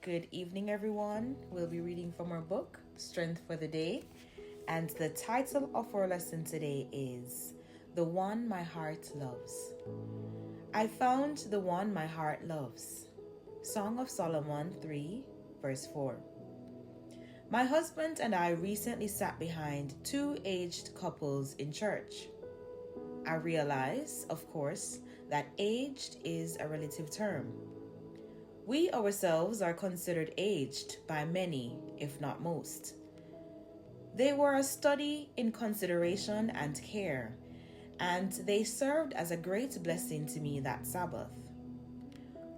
Good evening, everyone. We'll be reading from our book, Strength for the Day. And the title of our lesson today is The One My Heart Loves. I found the one my heart loves. Song of Solomon 3, verse 4. My husband and I recently sat behind two aged couples in church. I realize, of course, that aged is a relative term. We ourselves are considered aged by many, if not most. They were a study in consideration and care, and they served as a great blessing to me that Sabbath.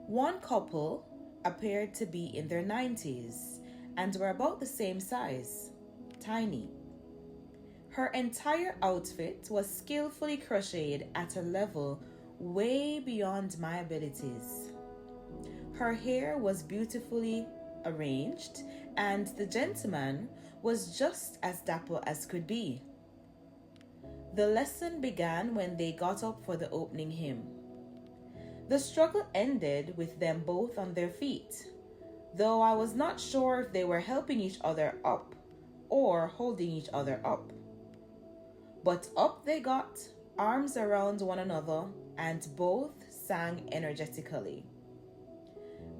One couple appeared to be in their 90s and were about the same size, tiny. Her entire outfit was skillfully crocheted at a level way beyond my abilities. Her hair was beautifully arranged, and the gentleman was just as dapper as could be. The lesson began when they got up for the opening hymn. The struggle ended with them both on their feet, though I was not sure if they were helping each other up or holding each other up. But up they got, arms around one another, and both sang energetically.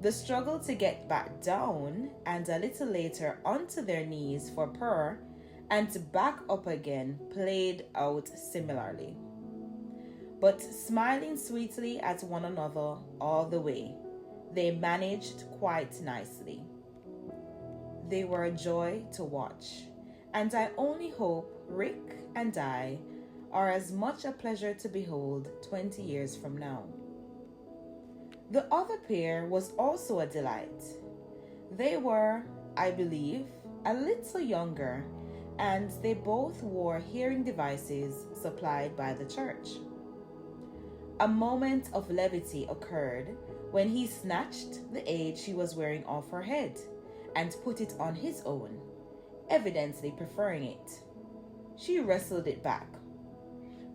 The struggle to get back down and a little later onto their knees for prayer and back up again played out similarly. But smiling sweetly at one another all the way, they managed quite nicely. They were a joy to watch, and I only hope Rick and I are as much a pleasure to behold 20 years from now. The other pair was also a delight. They were, I believe, a little younger, and they both wore hearing devices supplied by the church. A moment of levity occurred when he snatched the aid she was wearing off her head and put it on his own, evidently preferring it. She wrestled it back.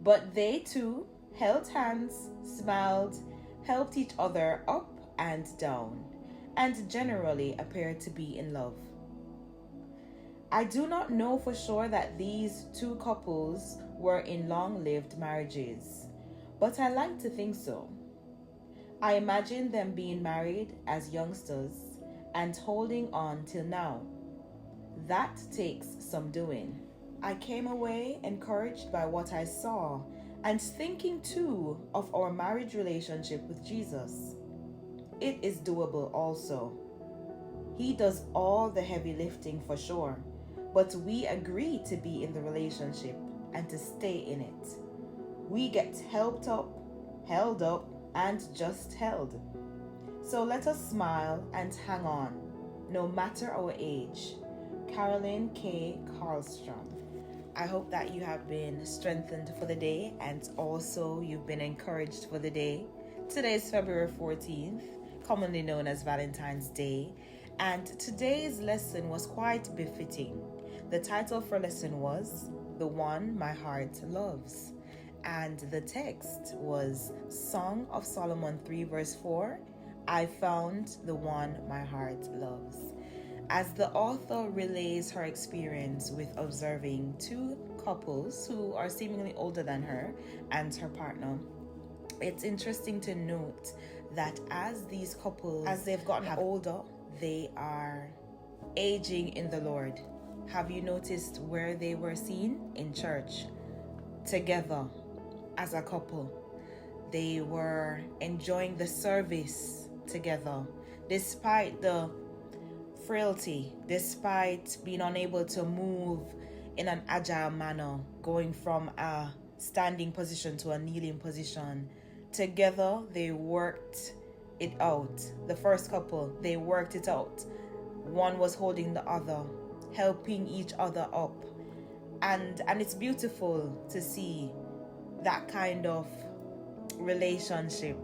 But they too held hands, smiled, helped each other up and down, and generally appeared to be in love. I do not know for sure that these two couples were in long-lived marriages, but I like to think so. I imagine them being married as youngsters and holding on till now. That takes some doing. I came away encouraged by what I saw and thinking too of our marriage relationship with Jesus. It is doable also. He does all the heavy lifting for sure, but we agree to be in the relationship and to stay in it. We get helped up, held up, and just held. So let us smile and hang on, no matter our age. Carolyn K. Carlstrom. I hope that you have been strengthened for the day and also you've been encouraged for the day. Today is February 14th, commonly known as Valentine's Day, and today's lesson was quite befitting. The title for lesson was The One My Heart Loves, and the text was Song of Solomon 3 verse 4, I found the one my heart loves. As the author relays her experience with observing two couples who are seemingly older than her and her partner, it's interesting to note that as these couples, as they've gotten older, they are aging in the Lord. Have you noticed where they were seen? In church, together as a couple. They were enjoying the service together, despite the frailty, despite being unable to move in an agile manner, going from a standing position to a kneeling position. Together, they worked it out. The first couple, they worked it out. One was holding the other, helping each other up. And it's beautiful to see that kind of relationship.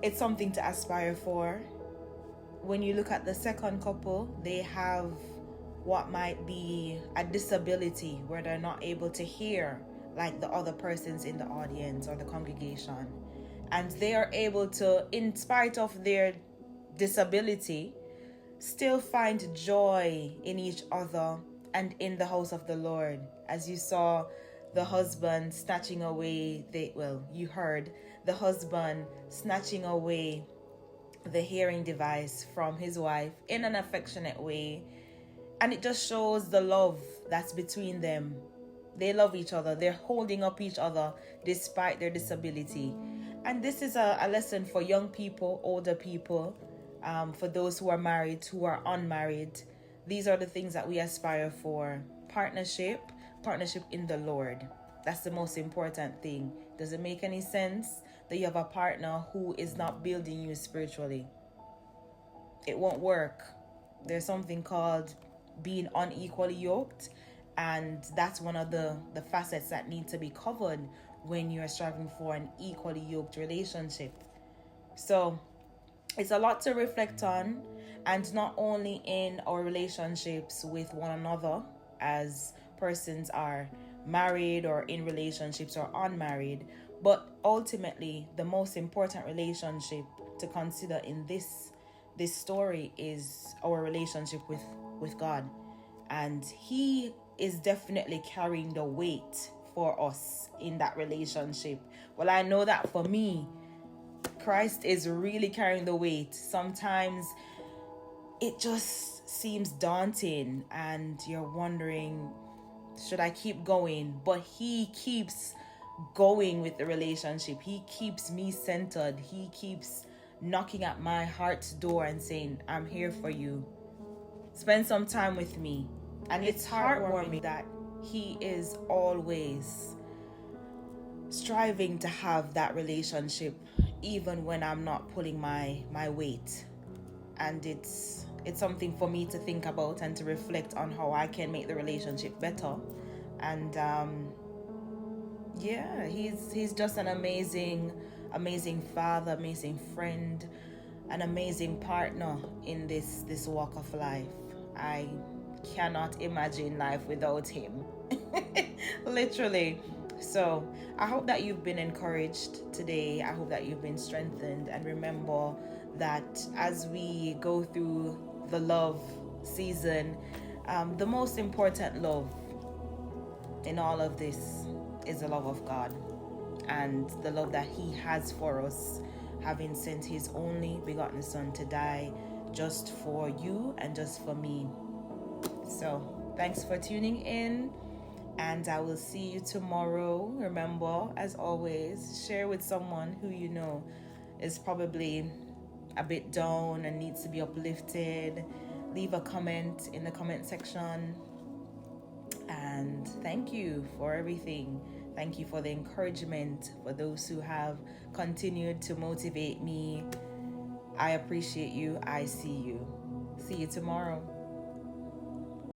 It's something to aspire for. When you look at the second couple, they have what might be a disability where they're not able to hear like the other persons in the audience or the congregation. And they are able to, in spite of their disability, still find joy in each other and in the house of the Lord. As you saw the husband snatching away you heard the husband snatching away the hearing device from his wife in an affectionate way. And it just shows the love that's between them. They love each other. They're holding up each other despite their disability. And this is a lesson for young people, older people, for those who are married, who are unmarried. These are the things that we aspire for. Partnership in the Lord. That's the most important thing. Does it make any sense that you have a partner who is not building you spiritually? It won't work. There's something called being unequally yoked, and that's one of the facets that need to be covered when you're striving for an equally yoked relationship. So it's a lot to reflect on, and not only in our relationships with one another as persons are married or in relationships or unmarried, but ultimately the most important relationship to consider in this story is our relationship with God. And He is definitely carrying the weight for us in that relationship. Well, I know that for me, Christ is really carrying the weight. Sometimes it just seems daunting and you're wondering, should I keep going? But He keeps going with the relationship. He keeps me centered. He keeps knocking at my heart's door and saying, I'm here for you. Spend some time with me. And it's heartwarming that He is always striving to have that relationship, even when I'm not pulling my weight. And it's something for me to think about and to reflect on how I can make the relationship better. And he's just an amazing father, amazing friend, an amazing partner in this walk of life. I cannot imagine life without him. Literally. So I hope that you've been encouraged today. I hope that you've been strengthened. And remember that as we go through the love season, the most important love in all of this is the love of God and the love that He has for us, having sent His only begotten Son to die just for you and just for me. So thanks for tuning in, and I will see you tomorrow. Remember, as always, share with someone who you know is probably a bit down and needs to be uplifted. Leave a comment in the comment section. And thank you for everything. Thank you for the encouragement, for those who have continued to motivate me. I appreciate you. I see you. See you tomorrow.